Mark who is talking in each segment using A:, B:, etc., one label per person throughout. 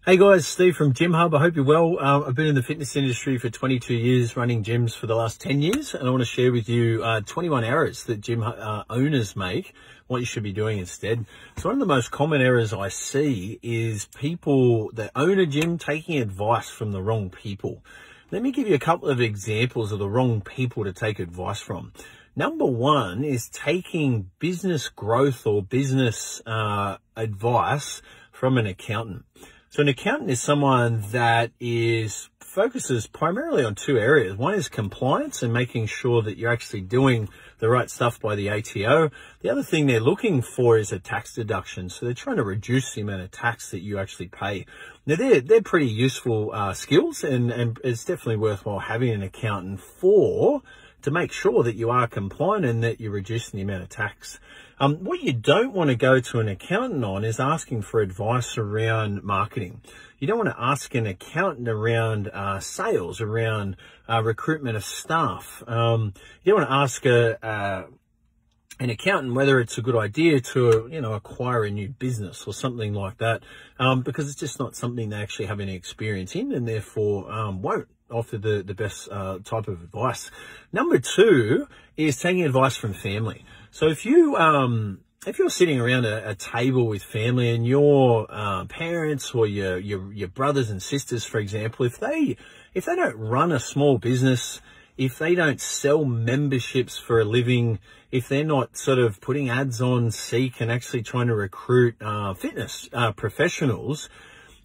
A: Hey guys, Steve from Gym Hub. I hope you're well. I've been in the fitness industry for 22 years, running gyms for the last 10 years, and I want to share with you 21 errors that gym owners make, what you should be doing instead. So one of the most common errors I see is people that own a gym taking advice from the wrong people. Let me give you a couple of examples of the wrong people to take advice from. Number one is taking business growth or business advice from an accountant. So an accountant is someone that focuses primarily on two areas. One is compliance and making sure that you're actually doing the right stuff by the ATO. The other thing they're looking for is a tax deduction. So they're trying to reduce the amount of tax that you actually pay. Now they're pretty useful skills, and it's definitely worthwhile having an accountant to make sure that you are compliant and that you're reducing the amount of tax. What you don't want to go to an accountant on is asking for advice around marketing. You don't want to ask an accountant around sales, around recruitment of staff. You don't want to ask an accountant whether it's a good idea to, acquire a new business or something like that, because it's just not something they actually have any experience in, and therefore won't offer the best type of advice. Number two is taking advice from family. So if you're sitting around a table with family and your parents or your brothers and sisters, for example, if they don't run a small business, if they don't sell memberships for a living, if they're not sort of putting ads on Seek and actually trying to recruit fitness professionals,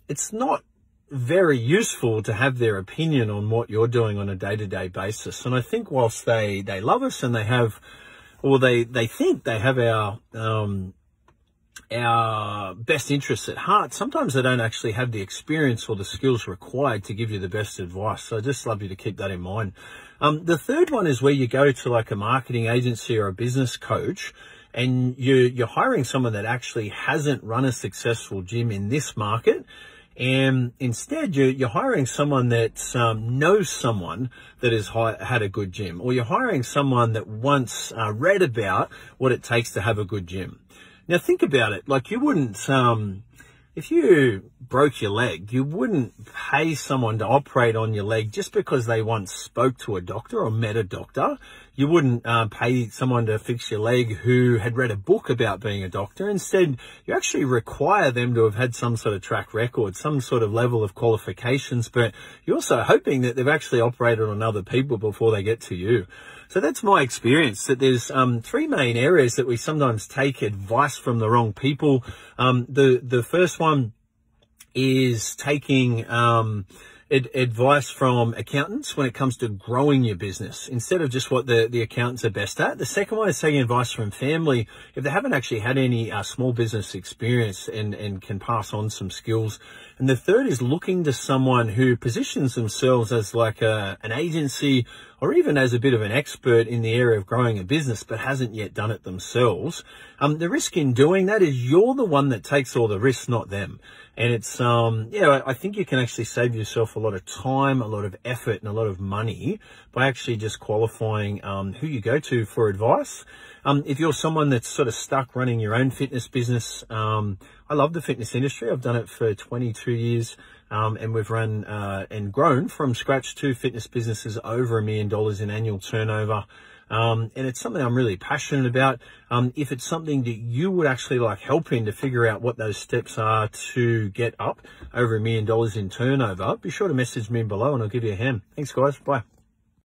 A: it's not very useful to have their opinion on what you're doing on a day-to-day basis. And I think whilst they love us and they think they have our best interests at heart, sometimes they don't actually have the experience or the skills required to give you the best advice. So I just love you to keep that in mind. The third one is where you go to like a marketing agency or a business coach, and you're hiring someone that actually hasn't run a successful gym in this market. And instead, you're hiring someone that knows someone that has had a good gym, or you're hiring someone that once read about what it takes to have a good gym. Now, think about it. Like, you wouldn't, if you broke your leg, you wouldn't pay someone to operate on your leg just because they once spoke to a doctor or met a doctor. You wouldn't pay someone to fix your leg who had read a book about being a doctor. Instead, you actually require them to have had some sort of track record, some sort of level of qualifications, but you're also hoping that they've actually operated on other people before they get to you. So that's my experience, that there's three main areas that we sometimes take advice from the wrong people. The first one is taking advice from accountants when it comes to growing your business instead of just what the accountants are best at. The second one is taking advice from family if they haven't actually had any small business experience and can pass on some skills. And the third is looking to someone who positions themselves as like an agency or even as a bit of an expert in the area of growing a business but hasn't yet done it themselves. The risk in doing that is you're the one that takes all the risks, not them. And it's, I think you can actually save yourself a lot of time, a lot of effort, and a lot of money by actually just qualifying who you go to for advice. If you're someone that's sort of stuck running your own fitness business, I love the fitness industry. I've done it for 22 years, and we've run and grown from scratch two fitness businesses over $1 million in annual turnover. And it's something I'm really passionate about. If it's something that you would actually like help in to figure out what those steps are to get up over $1 million in turnover, be sure to message me below and I'll give you a hand. Thanks guys. Bye.